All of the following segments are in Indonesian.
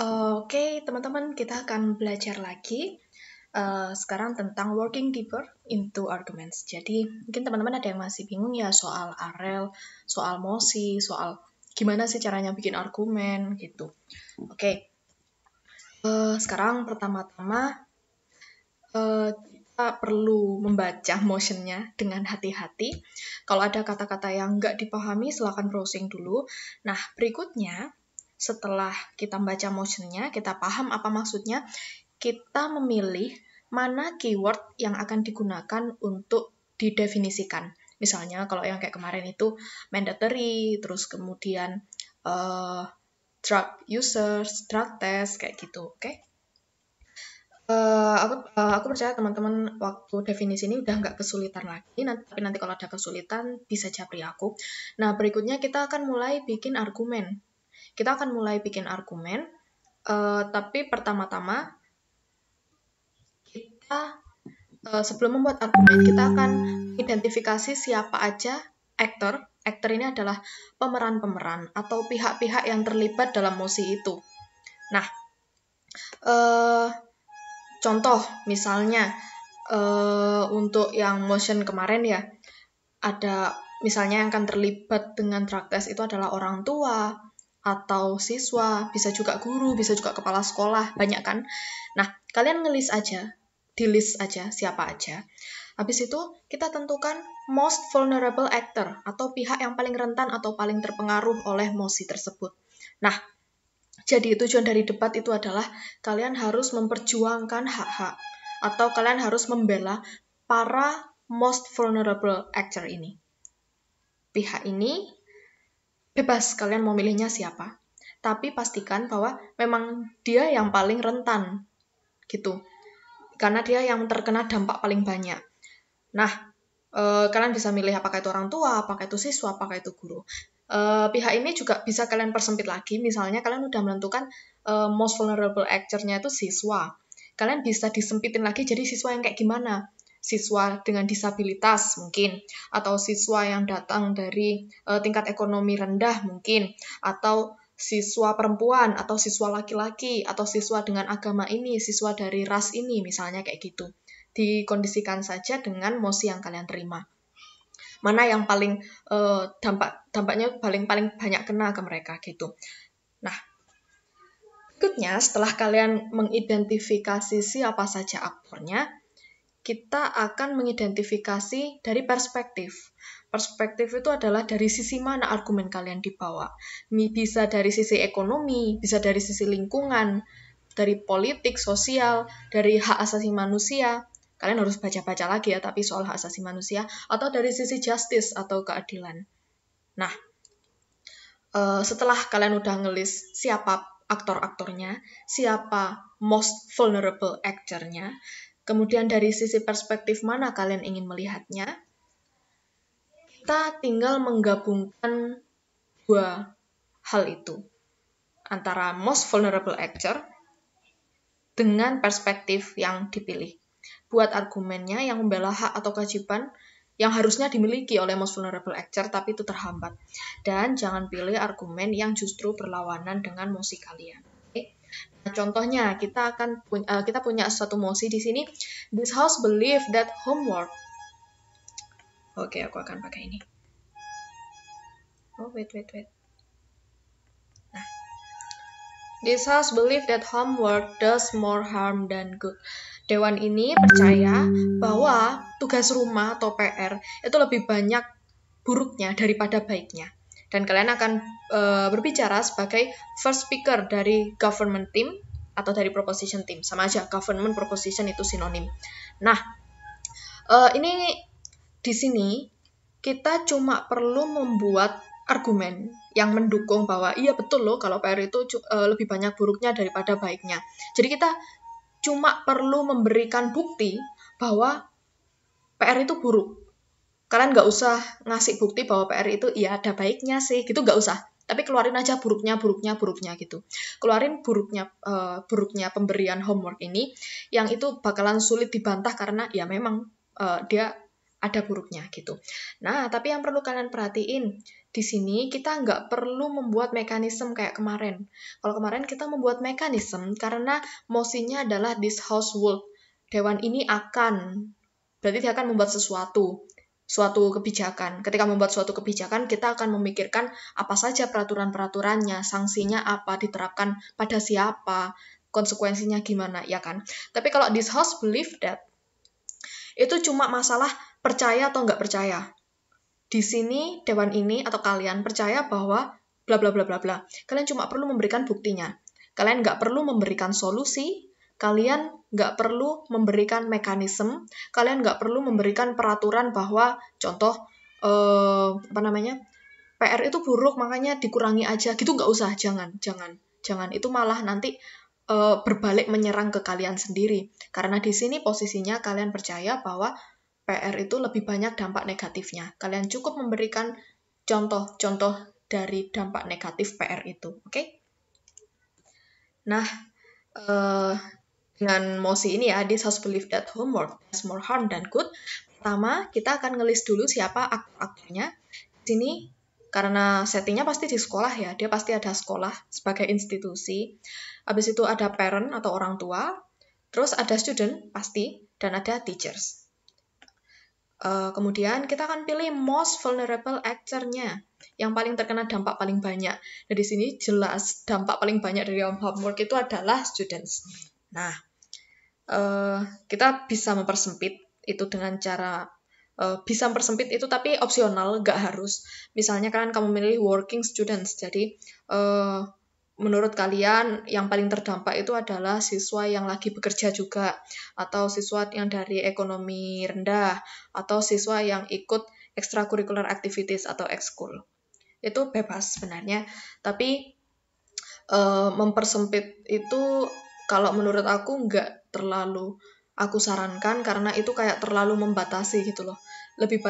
Oke, teman-teman, kita akan belajar lagi sekarang tentang working deeper into arguments. Jadi, mungkin teman-teman ada yang masih bingung ya soal AREL, soal MOSI, soal gimana sih caranya bikin argumen, gitu. Oke, sekarang pertama-tama kita perlu membaca motionnya dengan hati-hati. Kalau ada kata-kata yang nggak dipahami, silakan browsing dulu. Nah, berikutnya, setelah kita baca motionnya, kita paham apa maksudnya, kita memilih mana keyword yang akan digunakan untuk didefinisikan. Misalnya kalau yang kayak kemarin itu mandatory, terus kemudian drug users, drug test, kayak gitu, oke? Aku percaya teman-teman waktu definisi ini udah nggak kesulitan lagi, tapi nanti kalau ada kesulitan bisa japri aku. Nah, berikutnya kita akan mulai bikin argumen. Tapi pertama-tama kita sebelum membuat argumen, kita akan identifikasi siapa aja aktor. Aktor ini adalah pemeran-pemeran atau pihak-pihak yang terlibat dalam mosi itu. Nah, contoh misalnya untuk yang motion kemarin ya, ada misalnya yang akan terlibat dengan drug test itu adalah orang tua atau siswa, bisa juga guru, bisa juga kepala sekolah, banyak kan? Nah, kalian di list aja siapa aja. Habis itu kita tentukan most vulnerable actor atau pihak yang paling rentan atau paling terpengaruh oleh mosi tersebut. Nah, jadi tujuan dari debat itu adalah kalian harus memperjuangkan hak-hak atau kalian harus membela para most vulnerable actor ini. Pihak ini bebas kalian mau milihnya siapa, tapi pastikan bahwa memang dia yang paling rentan gitu, karena dia yang terkena dampak paling banyak. Nah, kalian bisa milih apakah itu orang tua, apakah itu siswa, apakah itu guru. Pihak ini juga bisa kalian persempit lagi, misalnya kalian udah menentukan most vulnerable actor-nya itu siswa. Kalian bisa disempitin lagi jadi siswa yang kayak gimana? Siswa dengan disabilitas mungkin, atau siswa yang datang dari tingkat ekonomi rendah mungkin, atau siswa perempuan, atau siswa laki-laki, atau siswa dengan agama ini, siswa dari ras ini, misalnya kayak gitu. Dikondisikan saja dengan mosi yang kalian terima. Mana yang paling dampaknya paling banyak kena ke mereka gitu. Nah, berikutnya setelah kalian mengidentifikasi siapa saja aktornya, kita akan mengidentifikasi dari perspektif. Perspektif itu adalah dari sisi mana argumen kalian dibawa. Bisa dari sisi ekonomi, bisa dari sisi lingkungan, dari politik, sosial, dari hak asasi manusia. Kalian harus baca-baca lagi ya, tapi soal hak asasi manusia, atau dari sisi justice atau keadilan. Nah, setelah kalian udah ngelis siapa aktor-aktornya, siapa most vulnerable actor-nya, kemudian dari sisi perspektif mana kalian ingin melihatnya, kita tinggal menggabungkan dua hal itu, antara most vulnerable actor dengan perspektif yang dipilih. Buat argumennya yang membela hak atau kewajiban yang harusnya dimiliki oleh most vulnerable actor, tapi itu terhambat. Dan jangan pilih argumen yang justru berlawanan dengan mosi kalian. Nah, contohnya, kita punya suatu mosi di sini. This house believe that homework. Oke, aku akan pakai ini. Oh, wait. Nah, this house believe that homework does more harm than good. Dewan ini percaya bahwa tugas rumah atau PR itu lebih banyak buruknya daripada baiknya. Dan kalian akan berbicara sebagai first speaker dari government team atau dari proposition team. Sama aja, government proposition itu sinonim. Nah, ini di sini kita cuma perlu membuat argumen yang mendukung bahwa iya betul loh kalau PR itu lebih banyak buruknya daripada baiknya. Jadi kita cuma perlu memberikan bukti bahwa PR itu buruk. Kalian nggak usah ngasih bukti bahwa PR itu iya ada baiknya sih, gitu nggak usah. Tapi keluarin aja buruknya gitu. Keluarin buruknya pemberian homework ini, yang itu bakalan sulit dibantah karena ya memang dia ada buruknya gitu. Nah, tapi yang perlu kalian perhatiin, di sini kita nggak perlu membuat mekanisme kayak kemarin. Kalau kemarin kita membuat mekanisme karena motionnya adalah this house will. Dewan ini akan, berarti dia akan membuat suatu kebijakan. Ketika membuat suatu kebijakan, kita akan memikirkan apa saja peraturan-peraturannya, sanksinya apa, diterapkan pada siapa, konsekuensinya gimana, ya kan? Tapi kalau this house believe that, itu cuma masalah percaya atau nggak percaya. Di sini, dewan ini atau kalian percaya bahwa bla bla bla bla bla. Kalian cuma perlu memberikan buktinya. Kalian nggak perlu memberikan solusi, kalian nggak perlu memberikan mekanisme, kalian nggak perlu memberikan peraturan bahwa, contoh, PR itu buruk, makanya dikurangi aja. Gitu nggak usah, jangan. Itu malah nanti berbalik menyerang ke kalian sendiri. Karena di sini posisinya kalian percaya bahwa PR itu lebih banyak dampak negatifnya. Kalian cukup memberikan contoh-contoh dari dampak negatif PR itu, oke? Nah, dengan mosi ini ya, this house believe that homework does more harm than good. Pertama, kita akan ngelis dulu siapa aktor-aktornya. Di sini, karena settingnya pasti di sekolah ya, dia pasti ada sekolah sebagai institusi. Habis itu ada parent atau orang tua, terus ada student pasti, dan ada teachers. Kemudian kita akan pilih most vulnerable actor-nya, yang paling terkena dampak paling banyak. Nah, di sini jelas dampak paling banyak dari homework itu adalah students. Nah, kita bisa mempersempit itu dengan cara, bisa mempersempit itu tapi opsional, nggak harus. Misalnya kan kamu milih working students, jadi menurut kalian yang paling terdampak itu adalah siswa yang lagi bekerja juga, atau siswa yang dari ekonomi rendah, atau siswa yang ikut extracurricular activities atau ekskul. Itu bebas sebenarnya, tapi mempersempit itu kalau menurut aku nggak terlalu aku sarankan, karena itu kayak terlalu membatasi gitu loh. Lebih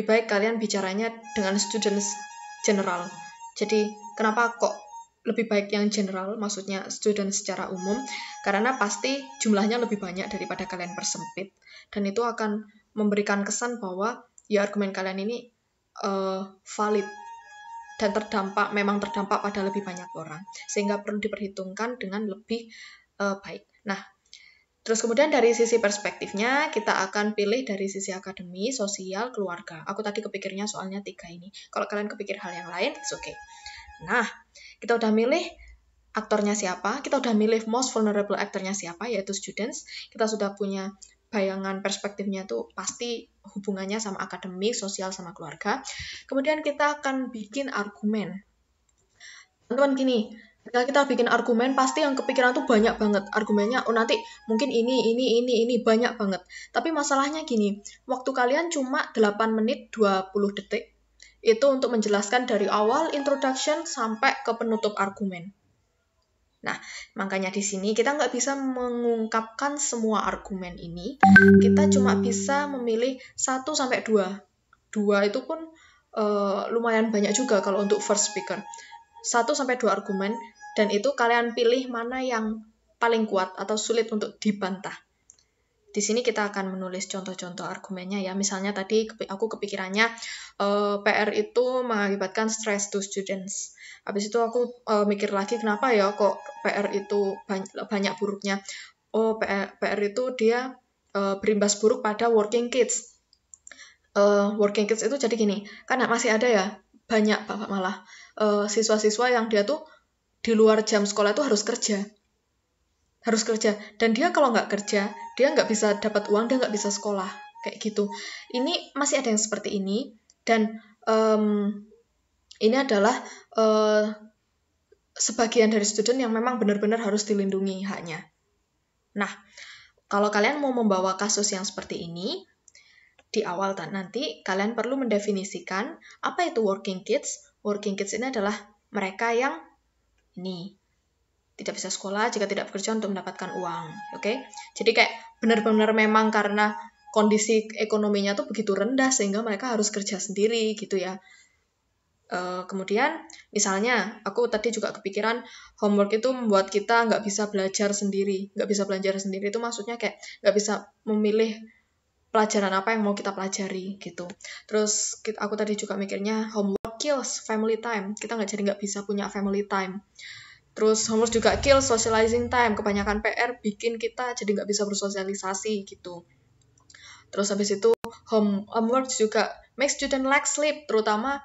baik kalian bicaranya dengan students general. Jadi, kenapa kok lebih baik yang general, maksudnya student secara umum? Karena pasti jumlahnya lebih banyak daripada kalian persempit. Dan itu akan memberikan kesan bahwa ya argumen kalian ini valid dan memang terdampak pada lebih banyak orang. Sehingga perlu diperhitungkan dengan lebih baik. Nah, terus kemudian dari sisi perspektifnya, kita akan pilih dari sisi akademi, sosial, keluarga. Aku tadi kepikirnya soalnya 3 ini. Kalau kalian kepikir hal yang lain, it's okay. Nah, kita udah milih aktornya siapa, kita udah milih most vulnerable actornya siapa, yaitu students. Kita sudah punya bayangan perspektifnya tuh pasti hubungannya sama akademik, sosial, sama keluarga. Kemudian kita akan bikin argumen. Teman-teman gini, ketika kita bikin argumen, pasti yang kepikiran tuh banyak banget. Argumennya, nanti mungkin ini, banyak banget. Tapi masalahnya gini, waktu kalian cuma 8 menit 20 detik, itu untuk menjelaskan dari awal introduction sampai ke penutup argumen. Nah, makanya di sini kita nggak bisa mengungkapkan semua argumen ini, kita cuma bisa memilih 1-2. 2 itu pun lumayan banyak juga kalau untuk first speaker. 1-2 argumen, dan itu kalian pilih mana yang paling kuat atau sulit untuk dibantah. Di sini kita akan menulis contoh-contoh argumennya ya. Misalnya tadi aku kepikirannya PR itu mengakibatkan stress to students. Habis itu aku mikir lagi kenapa ya kok PR itu banyak buruknya. Oh, PR itu dia berimbas buruk pada working kids. Working kids itu jadi gini, kan masih ada ya banyak malah siswa-siswa yang dia tuh di luar jam sekolah itu harus kerja, dan dia kalau nggak kerja, dia nggak bisa dapat uang, dia nggak bisa sekolah, kayak gitu. Ini masih ada yang seperti ini, dan ini adalah sebagian dari student yang memang benar-benar harus dilindungi haknya. Nah, kalau kalian mau membawa kasus yang seperti ini, di awal nanti kalian perlu mendefinisikan apa itu working kids. Working kids ini adalah mereka yang ini tidak bisa sekolah jika tidak bekerja untuk mendapatkan uang, oke? Jadi kayak benar-benar memang karena kondisi ekonominya tuh begitu rendah sehingga mereka harus kerja sendiri gitu ya. Kemudian misalnya aku tadi juga kepikiran homework itu membuat kita nggak bisa belajar sendiri. Nggak bisa belajar sendiri itu maksudnya kayak nggak bisa memilih pelajaran apa yang mau kita pelajari gitu. Terus aku tadi juga mikirnya homework kills family time. Kita nggak bisa punya family time. Terus homework juga kills socializing time. Kebanyakan PR bikin kita jadi nggak bisa bersosialisasi gitu. Terus habis itu homework juga make student lack sleep, terutama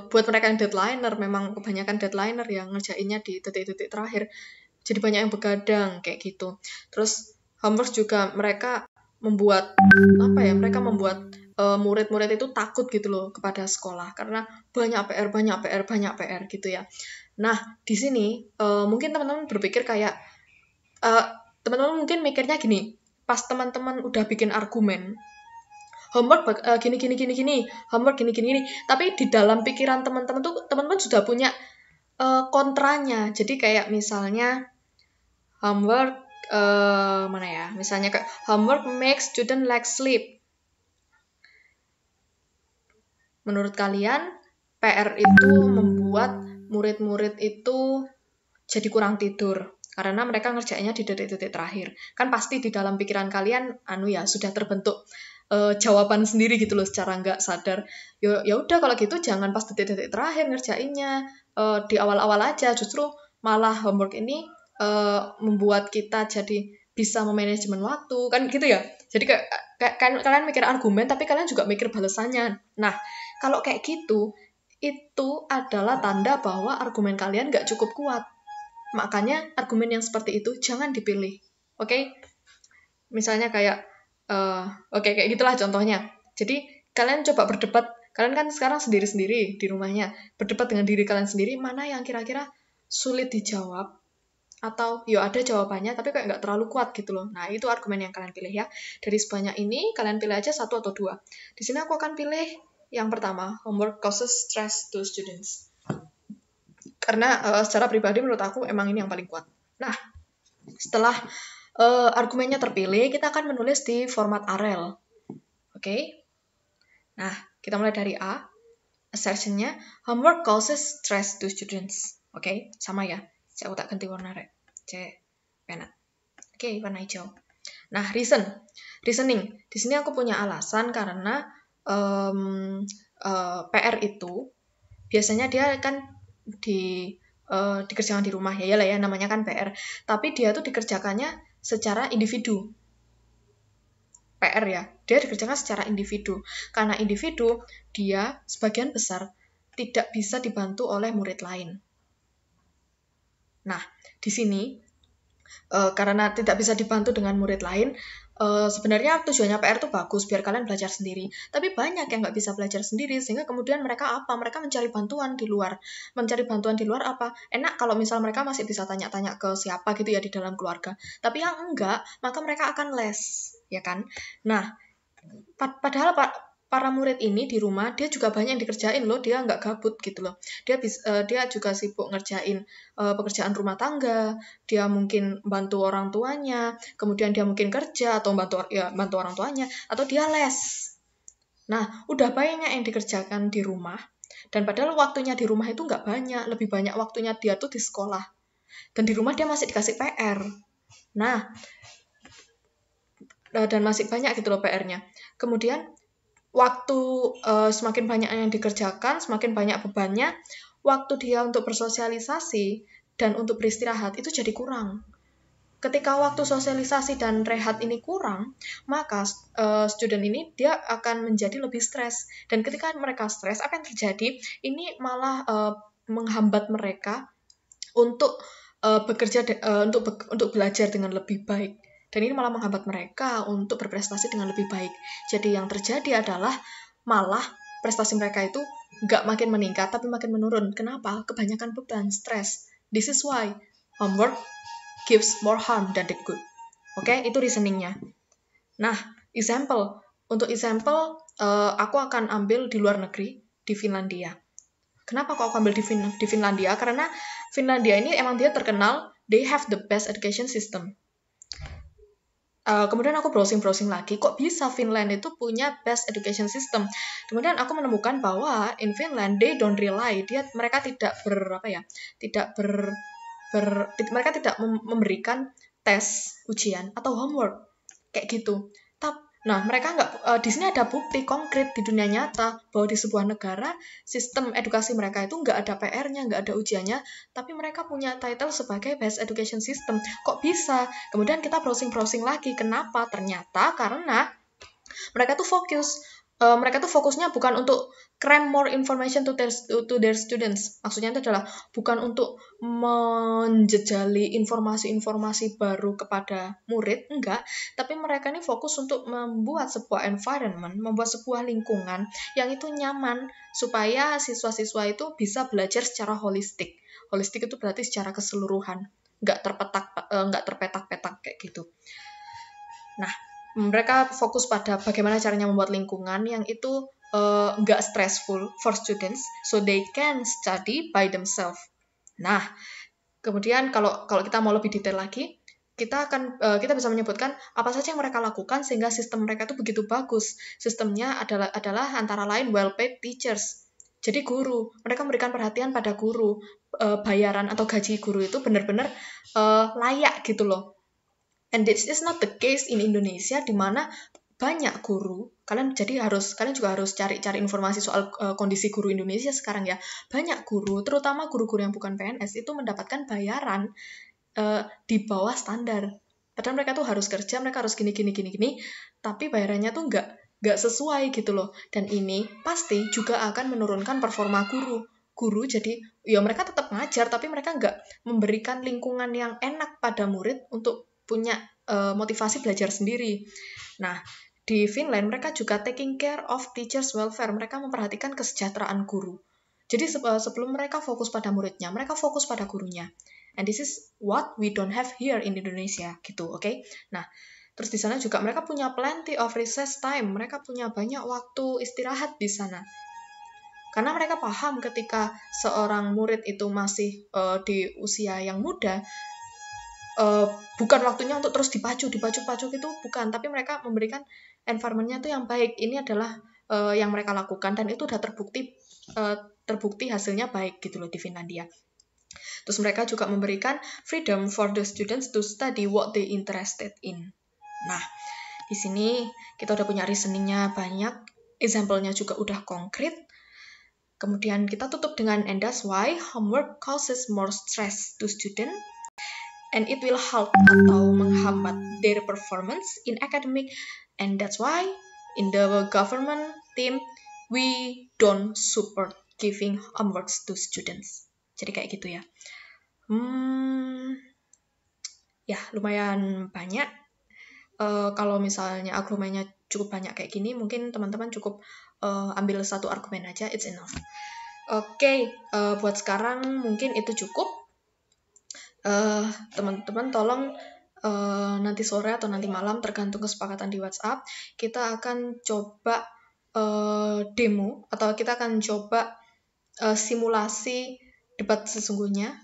buat mereka yang deadliner. Memang kebanyakan deadliner yang ngerjainnya di detik-detik terakhir. Jadi banyak yang begadang kayak gitu. Terus homework juga mereka membuat murid-murid itu takut gitu loh kepada sekolah karena banyak PR gitu ya. Nah, di sini mungkin teman-teman berpikir kayak teman-teman mungkin mikirnya gini, pas teman-teman udah bikin argumen homework gini, homework gini, tapi di dalam pikiran teman-teman tuh teman-teman sudah punya kontranya. Jadi kayak misalnya homework misalnya kayak homework makes student lack sleep. Menurut kalian PR itu membuat murid-murid itu jadi kurang tidur karena mereka ngerjainnya di detik-detik terakhir. Kan pasti di dalam pikiran kalian sudah terbentuk jawaban sendiri gitu loh secara nggak sadar. Ya udah kalau gitu jangan pas detik-detik terakhir ngerjainnya, di awal-awal aja. Justru malah homework ini membuat kita jadi bisa memanajemen waktu, kan gitu ya. Jadi kalian mikir argumen tapi kalian juga mikir balasannya. Nah, kalau kayak gitu itu adalah tanda bahwa argumen kalian nggak cukup kuat. Makanya argumen yang seperti itu jangan dipilih. Oke? Misalnya kayak kayak gitulah contohnya. Jadi kalian coba berdebat, kalian kan sekarang sendiri-sendiri di rumahnya, berdebat dengan diri kalian sendiri, mana yang kira-kira sulit dijawab, atau ada jawabannya tapi kayak nggak terlalu kuat gitu loh. Nah, itu argumen yang kalian pilih ya. Dari sebanyak ini, kalian pilih aja 1 atau 2. Di sini aku akan pilih yang pertama, homework causes stress to students. Karena secara pribadi menurut aku emang ini yang paling kuat. Nah, setelah argumennya terpilih, kita akan menulis di format AREL. Oke? Nah, kita mulai dari A. Assertion-nya, homework causes stress to students. Oke? Sama ya. Aku tak ganti warna red. Pena. Oke, warna hijau. Nah, reasoning. Di sini aku punya alasan karena PR itu biasanya dia kan dikerjakan di rumah ya namanya kan PR. Tapi dia tuh dikerjakannya secara individu. PR ya, dia dikerjakan secara individu. Karena individu, dia sebagian besar tidak bisa dibantu oleh murid lain. Nah, di sini karena tidak bisa dibantu dengan murid lain, sebenarnya tujuannya PR itu bagus biar kalian belajar sendiri. Tapi banyak yang nggak bisa belajar sendiri, sehingga kemudian mereka apa? Mereka mencari bantuan di luar. Mencari bantuan di luar apa? Enak kalau misal mereka masih bisa tanya-tanya ke siapa gitu ya di dalam keluarga. Tapi yang enggak, maka mereka akan les, ya kan? Nah, padahal para murid ini di rumah dia juga banyak yang dikerjain loh, dia nggak gabut gitu loh. Dia juga sibuk ngerjain pekerjaan rumah tangga, dia mungkin bantu orang tuanya, kemudian dia mungkin kerja atau bantu orang tuanya, atau dia les. Nah, udah banyak yang dikerjakan di rumah, dan padahal waktunya di rumah itu nggak banyak, lebih banyak waktunya dia tuh di sekolah. Dan di rumah dia masih dikasih PR. Nah, dan masih banyak gitu loh PR-nya. Kemudian waktu semakin banyak yang dikerjakan, semakin banyak bebannya, waktu dia untuk bersosialisasi dan untuk beristirahat itu jadi kurang. Ketika waktu sosialisasi dan rehat ini kurang, maka student ini dia akan menjadi lebih stres. Dan ketika mereka stres, apa yang terjadi? Ini malah menghambat mereka untuk bekerja untuk belajar dengan lebih baik. Dan ini malah menghambat mereka untuk berprestasi dengan lebih baik. Jadi yang terjadi adalah malah prestasi mereka itu nggak makin meningkat, tapi makin menurun. Kenapa? Kebanyakan beban, stres. This is why homework gives more harm than the good. Oke, itu reasoningnya. Nah, untuk example, aku akan ambil di luar negeri, di Finlandia. Kenapa kok aku ambil di Finlandia? Karena Finlandia ini emang dia terkenal, they have the best education system. Kemudian aku browsing lagi, kok bisa Finland itu punya best education system? Kemudian aku menemukan bahwa in Finland they don't rely, mereka tidak mereka tidak memberikan tes, ujian atau homework kayak gitu. Nah, mereka di sini ada bukti konkret di dunia nyata bahwa di sebuah negara sistem edukasi mereka itu nggak ada PR-nya, nggak ada ujiannya, tapi mereka punya title sebagai Best Education System. Kok bisa? Kemudian kita browsing-browsing lagi. Kenapa? Ternyata karena mereka tuh fokusnya bukan untuk cram more information to their students. Maksudnya itu adalah bukan untuk menjejali informasi-informasi baru kepada murid, enggak. Tapi mereka ini fokus untuk membuat sebuah environment, membuat sebuah lingkungan yang itu nyaman, supaya siswa-siswa itu bisa belajar secara holistik. Holistik itu berarti secara keseluruhan, nggak terpetak-petak kayak gitu. Nah, mereka fokus pada bagaimana caranya membuat lingkungan yang itu nggak stressful for students, so they can study by themselves. Nah, kemudian kalau kita mau lebih detail lagi, kita bisa menyebutkan apa saja yang mereka lakukan sehingga sistem mereka itu begitu bagus. Sistemnya adalah antara lain well-paid teachers. Jadi guru, mereka memberikan perhatian pada guru, bayaran atau gaji guru itu benar-benar layak gitu loh. And this is not the case in Indonesia, di mana banyak guru. Kalian juga harus cari informasi soal kondisi guru Indonesia sekarang ya. Banyak guru, terutama guru-guru yang bukan PNS itu mendapatkan bayaran di bawah standar. Padahal mereka tuh harus kerja, mereka harus gini, tapi bayarannya tuh nggak sesuai gitu loh. Dan ini pasti juga akan menurunkan performa guru. Guru jadi, ya mereka tetap ngajar, tapi mereka nggak memberikan lingkungan yang enak pada murid untuk punya motivasi belajar sendiri. Nah, di Finland mereka juga taking care of teachers' welfare. Mereka memperhatikan kesejahteraan guru. Jadi sebelum mereka fokus pada muridnya, mereka fokus pada gurunya. And this is what we don't have here in Indonesia, gitu, oke? Okay? Nah, terus di sana juga mereka punya plenty of recess time. Mereka punya banyak waktu istirahat di sana. Karena mereka paham ketika seorang murid itu masih di usia yang muda, bukan waktunya untuk terus dipacu gitu, bukan, tapi mereka memberikan environment-nya tuh yang baik. Ini adalah yang mereka lakukan dan itu udah terbukti hasilnya baik gitu loh di Finlandia. Terus mereka juga memberikan freedom for the students to study what they interested in. Nah, di sini kita udah punya reasoning-nya banyak, example-nya juga udah konkret. Kemudian kita tutup dengan and that's why homework causes more stress to student and it will help atau menghambat their performance in academic, and that's why in the government team we don't support giving homeworks to students. Jadi kayak gitu ya. Ya lumayan banyak. Kalau misalnya argumennya cukup banyak kayak gini, mungkin teman-teman cukup ambil satu argumen aja, it's enough. Oke, buat sekarang mungkin itu cukup. Teman-teman tolong nanti sore atau nanti malam tergantung kesepakatan di WhatsApp, kita akan coba demo atau kita akan coba simulasi debat sesungguhnya.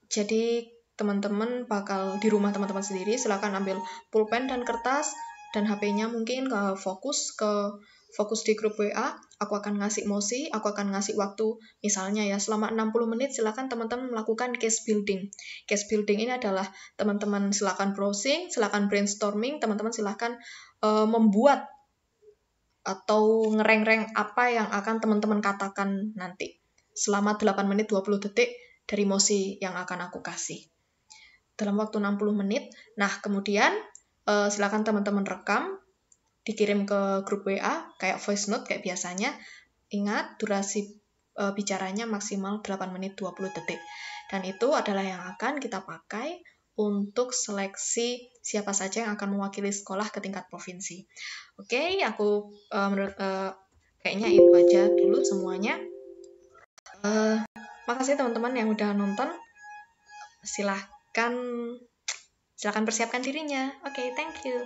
Jadi teman-teman bakal di rumah teman-teman sendiri, silakan ambil pulpen dan kertas dan HP-nya mungkin fokus di grup WA. Aku akan ngasih mosi, aku akan ngasih waktu, misalnya ya selama 60 menit silakan teman-teman melakukan case building. Case building ini adalah teman-teman silakan browsing, silakan brainstorming, teman-teman silakan membuat atau ngereng-reng apa yang akan teman-teman katakan nanti selama 8 menit 20 detik dari mosi yang akan aku kasih. Dalam waktu 60 menit, nah kemudian silakan teman-teman rekam, dikirim ke grup WA, kayak voice note kayak biasanya. Ingat, durasi bicaranya maksimal 8 menit 20 detik. Dan itu adalah yang akan kita pakai untuk seleksi siapa saja yang akan mewakili sekolah ke tingkat provinsi. Oke, aku kayaknya itu aja dulu semuanya. Makasih teman-teman yang udah nonton. Silahkan persiapkan dirinya. Oke, thank you.